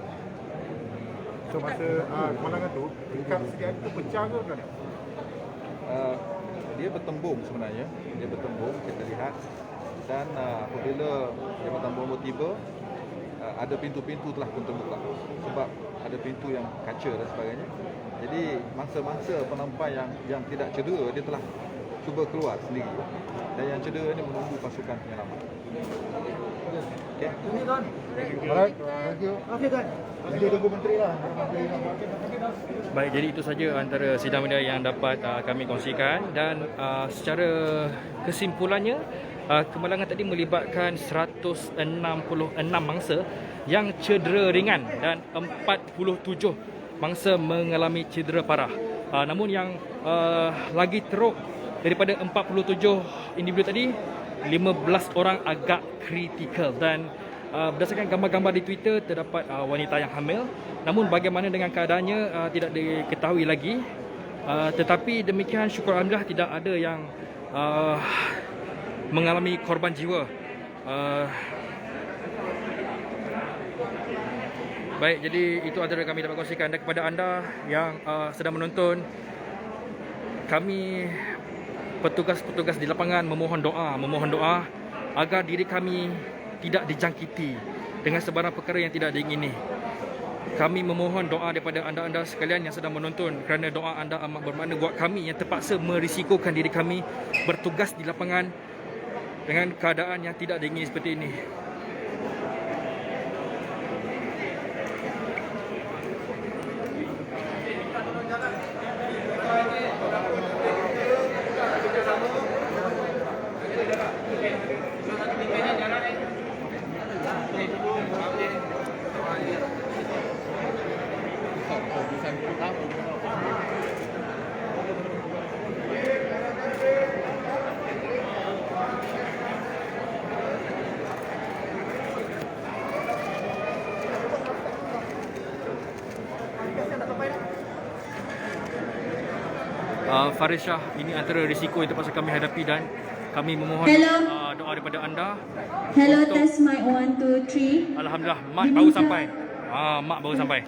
So masa kemalangan tu, tingkap persediaan tu pecah ke bukan? dia bertembung sebenarnya. Dia bertembung, kita lihat. Dan apabila jabatan bomba tiba, ada pintu-pintu telah pun terbuka. Sebab ada pintu yang kaca dan sebagainya. Jadi mangsa-mangsa penampai yang tidak cedera, dia telah cuba keluar sendiri. Dan yang cedera ini menunggu pasukan penyelamat. Okay. Alright, thank you. Okey kan? Nanti tunggu menteri lah. Baik, jadi itu saja antara sidang media yang dapat kami kongsikan dan secara kesimpulannya kemalangan tadi melibatkan 166 mangsa yang cedera ringan dan 47 mangsa mengalami cedera parah. Namun yang lagi teruk daripada 47 individu tadi, 15 orang agak kritikal dan berdasarkan gambar-gambar di Twitter terdapat wanita yang hamil. Namun bagaimana dengan keadaannya tidak diketahui lagi. Tetapi demikian, syukur alhamdulillah tidak ada yang mengalami korban jiwa. Baik, jadi itu antara kami dapat kongsikan. Dan kepada anda yang sedang menonton, kami petugas-petugas di lapangan memohon doa agar diri kami tidak dijangkiti dengan sebarang perkara yang tidak diingini. Kami memohon doa daripada anda-anda sekalian yang sedang menonton, kerana doa anda amat bermakna buat kami yang terpaksa merisikokan diri kami bertugas di lapangan dengan keadaan yang tidak diingini seperti ini. Faris Shah, ini antara risiko yang terpaksa kami hadapi dan kami memohon doa daripada anda. Hello, test mic 1, 2, 3. Alhamdulillah, Mak baru sampai. Mak baru sampai.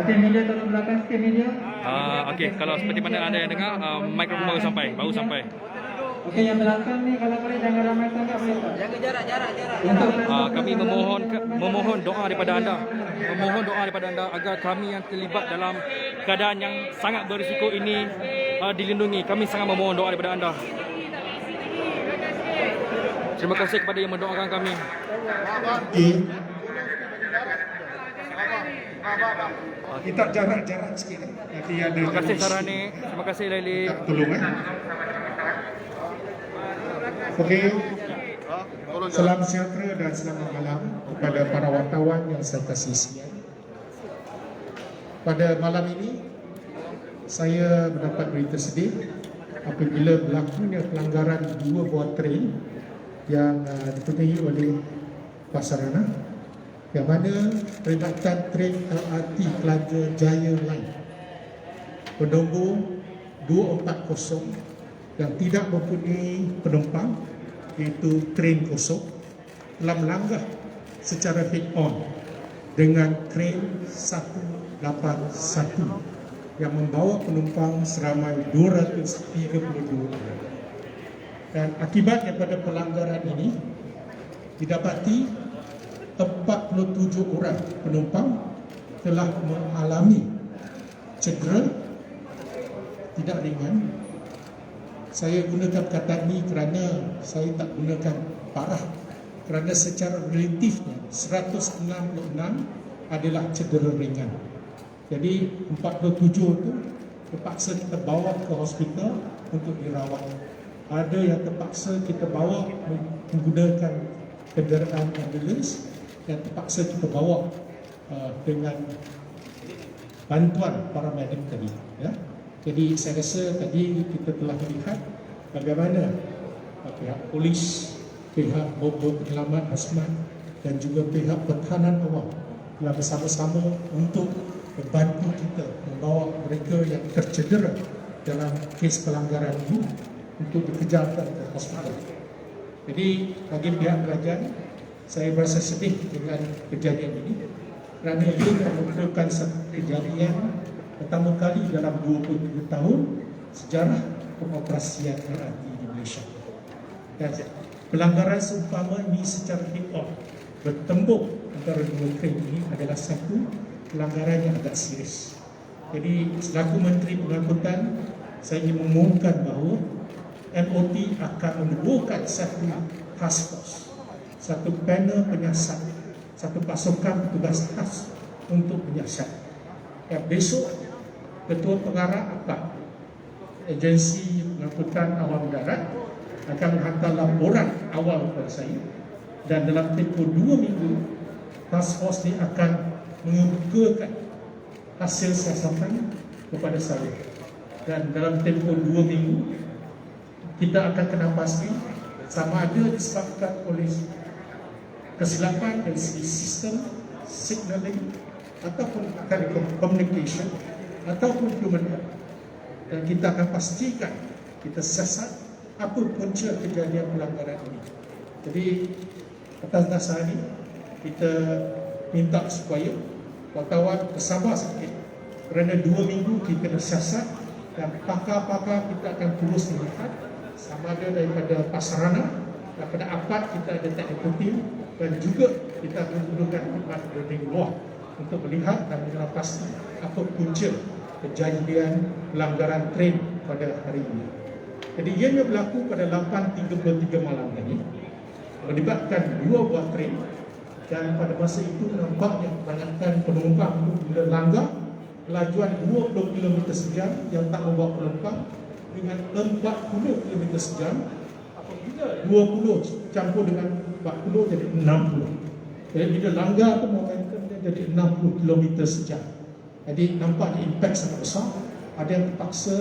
Okey, media tolong belakang sikit media. Okey, kalau seperti mana anda yang dengar, mikrofon baru sampai. Okey, yang belakang ni kalau boleh jangan ramai sangat, boleh tak? Jaga jarak. Kami memohon doa daripada anda, agar kami yang terlibat dalam keadaan yang sangat berisiko ini dilindungi. Kami sangat memohon doa daripada anda. Terima kasih kepada yang mendoakan kami. Kita jarak sikit. Nanti ada. Terima kasih Sarani. Terima kasih Laili. Tolong Okey. Salam sejahtera dan selamat malam kepada para wartawan yang saya kasih sekalian. Pada malam ini saya mendapat berita sedih apabila berlakunya pelanggaran 2 buah train yang dipenuhi oleh Pasarana, yang mana peribatan train LRT Kelanja Jaya Line bernombor 240 yang tidak mempunyai penumpang, iaitu train kosong, telah melanggar secara head on dengan train 181 yang membawa penumpang seramai 232 orang. Dan akibat daripada pelanggaran ini didapati 47 orang penumpang telah mengalami cedera tidak ringan. Saya gunakan kata ini kerana saya tak gunakan parah, kerana secara relatifnya 166 adalah cedera ringan. Jadi 47 itu terpaksa kita bawa ke hospital untuk dirawat. Ada yang terpaksa kita bawa menggunakan kenderaan ambulans, yang terpaksa kita bawa dengan bantuan paramedik tadi, ya. Jadi saya rasa tadi kita telah melihat bagaimana pihak polis, pihak bomba penyelamat Asman dan juga pihak pertahanan awam telah bersama-sama untuk membantu kita membawa mereka yang tercedera dalam kes pelanggaran ini untuk dikejarkan ke hospital. Jadi bagi pihak kerajaan, saya berasa sedih dengan kejadian ini kerana ini merupakan satu kejadian pertama kali dalam 23 tahun sejarah pengoperasian LRT di Malaysia. Dan pelanggaran seumpama ini secara head-on bertembung antara dua train ini adalah satu pelanggaran yang agak serius. Jadi selaku Menteri Pengangkutan, saya ingin mengumumkan bahawa MOT akan membentukkan satu task force, satu panel penyiasat, satu pasukan petugas khas untuk menyiasat. Dan besok Ketua Pengarah APAD, Agensi Pengangkutan Awam Darat, akan menghantar laporan awal kepada saya, dan dalam tempoh 2 minggu task force ini akan mengemukakan hasil siasatan kepada saya. Dan dalam tempoh 2 minggu kita akan kena pasti sama ada disebabkan oleh kesilapan dari segi sistem signaling ataupun communication ataupun human error. Dan kita akan pastikan kita siasat apa punca kejadian pelanggaran ini. Jadi atas dasar ini kita minta supaya wartawan bersabar sikit, kerana 2 minggu kita kena siasat dan pakar-pakar kita akan terus melihat sama ada daripada Pasarana, daripada APAD kita ada technical team, dan juga kita akan menggunakan khidmat dari luar untuk melihat dan mengenal pasti apa punca kejadian pelanggaran train pada hari ini. Jadi ianya berlaku pada 8.33 malam tadi, melibatkan 2 buah train, dan pada masa itu nampaknya kebanyakan penumpang bila langgar kelajuan 20 km sejam yang tak membawa penumpang dengan 40 km sejam. Apabila 20 campur dengan 40 jadi 60. Jadi bila langgar tu momentumnya jadi 60 km sejam. Jadi nampaknya impact sangat besar. Ada yang terpaksa,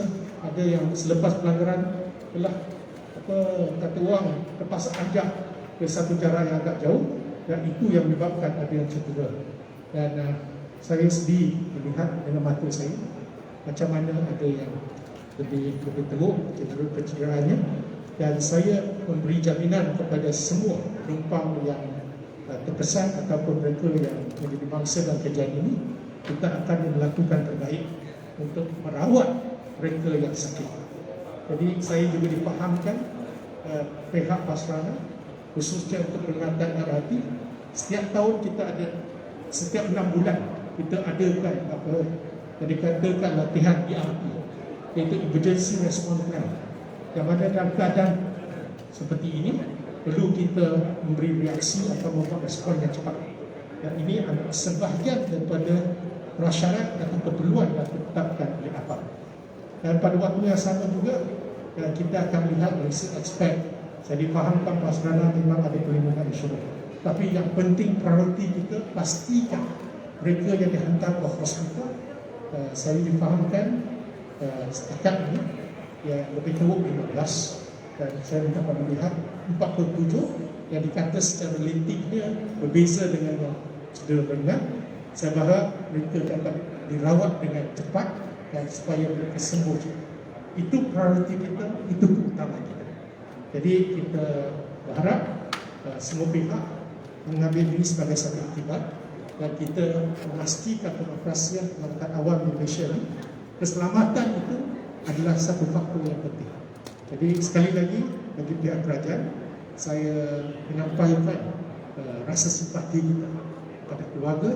ada yang selepas pelanggaran telah kata orang terpaksa ajak ke satu jarak yang agak jauh, dan itu yang menyebabkan ada yang cedera. Dan saya sedih melihat dengan mata saya macam mana ada yang lebih teruk kecederaannya, dan saya memberi jaminan kepada semua penumpang yang terkesan ataupun mereka yang menjadi bangsa dalam kejadian ini, kita akan melakukan terbaik untuk merawat mereka yang sakit. Jadi saya juga difahamkan pihak Pasarana, khususnya untuk peringatan LRT, setiap tahun kita ada, setiap 6 bulan kita adakan apa yang dikatakan latihan ERP, iaitu Emergency Response Plan, yang mana dalam keadaan seperti ini perlu kita memberi reaksi atau membuat respon yang cepat. Dan ini adalah sebahagian daripada prasyarat atau keperluan yang ditetapkan oleh APAD. Dan pada waktu yang sama juga kita akan lihat dari aspek, saya difahamkan Pasarana memang ada perlindungan insurans, tapi yang penting prioriti kita pastikan mereka yang dihantar ke hospital. Saya difahamkan setakat ini yang lebih teruk 15, dan saya minta melihat 47 yang dikata secara relatifnya berbeza dengan yang cedera ringan. Saya berharap mereka dapat dirawat dengan cepat dan supaya mereka sembuh. Itu prioriti kita, itu utama kita. Jadi kita berharap semua pihak mengambil ini sebagai satu iktibar, dan kita memastikan pengoperasian pengangkutan awam di Malaysia ini, keselamatan itu adalah satu faktor yang penting. Jadi sekali lagi bagi pihak kerajaan, saya menyampaikan rasa simpati kita kepada keluarga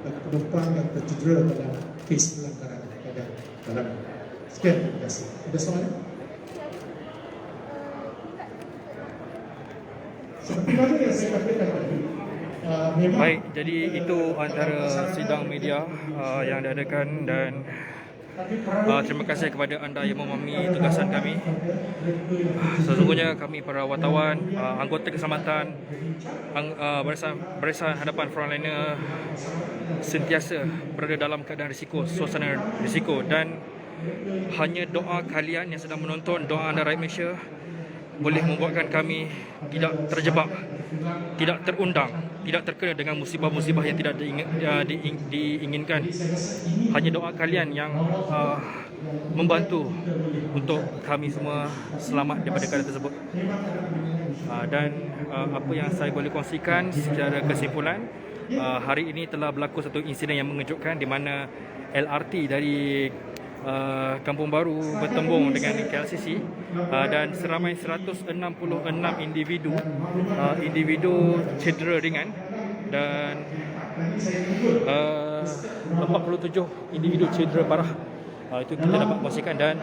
dan penumpang yang tercedera dalam kes pelanggaran pada dalam. Sekian, terima kasih. Ada soalan? Seperti mana yang saya katakan tadi, baik, jadi itu antara sidang media yang diadakan, dan terima kasih kepada anda yang memahami tugasan kami. Sesungguhnya kami para wartawan, anggota keselamatan, barisan hadapan frontliner sentiasa berada dalam keadaan risiko, suasana risiko, dan hanya doa kalian yang sedang menonton, doa anda rakyat Malaysia boleh membuatkan kami tidak terjebak, tidak terundang, tidak terkena dengan musibah-musibah yang tidak diinginkan. Hanya doa kalian yang membantu untuk kami semua selamat daripada keadaan tersebut. Dan apa yang saya boleh kongsikan secara kesimpulan, hari ini telah berlaku satu insiden yang mengejutkan, di mana LRT dari Kampung Baru bertembung dengan KLCC dan seramai 166 individu cedera ringan dan 47 individu cedera parah. Itu kita dapat kongsikan dan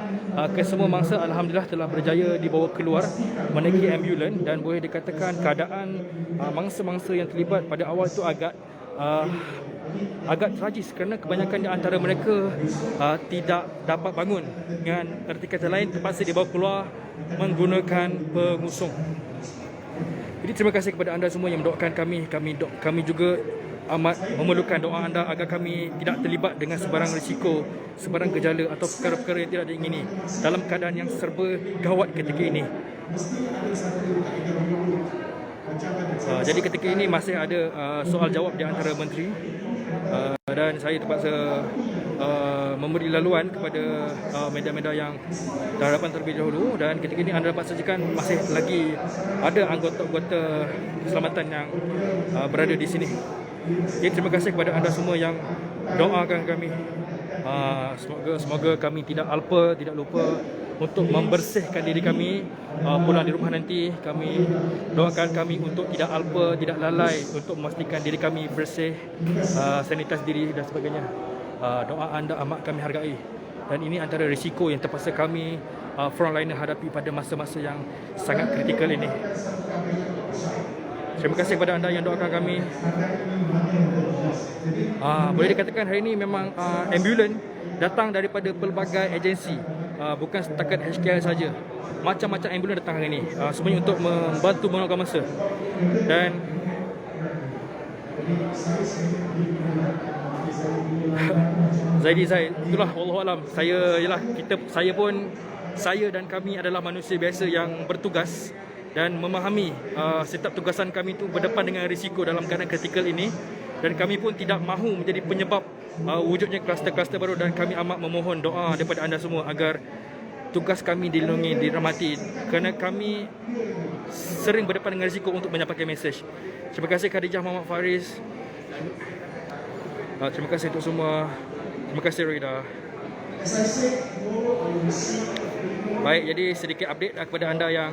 kesemua mangsa alhamdulillah telah berjaya dibawa keluar menaiki ambulans dan boleh dikatakan keadaan mangsa-mangsa yang terlibat pada awal itu agak tragis kerana kebanyakan di antara mereka tidak dapat bangun, dengan erti kata lain terpaksa dibawa keluar menggunakan pengusung. Jadi terima kasih kepada anda semua yang mendoakan kami. Kami juga amat memerlukan doa anda agar kami tidak terlibat dengan sebarang risiko, sebarang gejala atau perkara-perkara yang tidak diingini dalam keadaan yang serba gawat ketika ini. Jadi ketika ini masih ada soal jawab di antara menteri dan saya terpaksa memberi laluan kepada media-media yang berhadapan terlebih dahulu, dan ketika ini anda dapat saksikan masih lagi ada anggota-anggota keselamatan yang berada di sini. Jadi terima kasih kepada anda semua yang doakan kami. Semoga kami tidak alpa, tidak lupa untuk membersihkan diri kami pulang di rumah nanti. Kami doakan kami untuk tidak alpa, tidak lalai untuk memastikan diri kami bersih, sanitize diri dan sebagainya. Doa anda amat kami hargai, dan ini antara risiko yang terpaksa kami frontliner hadapi pada masa-masa yang sangat kritikal ini. Terima kasih kepada anda yang doakan kami. Boleh dikatakan hari ini memang ambulans datang daripada pelbagai agensi, bukan setakat HKL saja. Macam-macam ambulans datang hari ini, semuanya untuk membantu menolakkan masa. Dan Zaidi Zaid, itulah wallahualam. Saya dan kami adalah manusia biasa yang bertugas dan memahami setiap tugasan kami itu berdepan dengan risiko dalam keadaan kritikal ini, dan kami pun tidak mahu menjadi penyebab wujudnya kluster-kluster baru, dan kami amat memohon doa daripada anda semua agar tugas kami dilindungi, dirahmati, kerana kami sering berdepan dengan risiko untuk menyampaikan mesej. Terima kasih Khadijah Muhammad Faris. Terima kasih untuk semua. Terima kasih Rida. Baik, jadi sedikit update kepada anda yang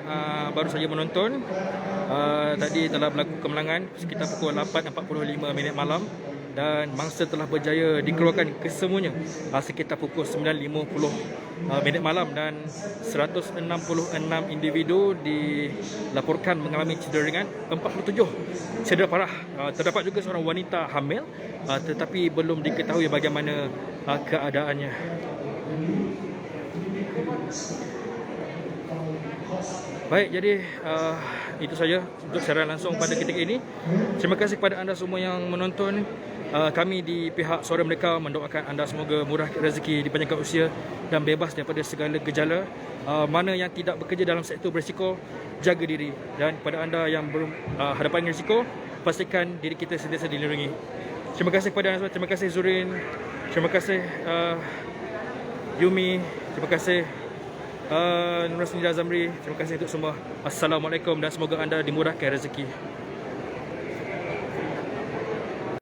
baru saja menonton. Tadi telah berlaku kemenangan sekitar pukul 8.45 malam, dan mangsa telah berjaya dikeluarkan kesemuanya sekitar pukul 9.50 malam, dan 166 individu dilaporkan mengalami cedera ringan, 47 cedera parah. Terdapat juga seorang wanita hamil, tetapi belum diketahui bagaimana keadaannya. Baik, jadi itu saja untuk siaran langsung pada ketika ini. Terima kasih kepada anda semua yang menonton. Kami di pihak Suara Merdeka mendoakan anda semoga murah rezeki, dipanjangkan usia dan bebas daripada segala gejala. Mana yang tidak bekerja dalam sektor berisiko, jaga diri. Dan kepada anda yang belum hadapan dengan risiko, pastikan diri kita sentiasa dilindungi. Terima kasih kepada anda semua. Terima kasih Zurin. Terima kasih Yumi. Terima kasih Nur Nida Zamri. Terima kasih untuk semua. Assalamualaikum dan semoga anda dimurahkan rezeki.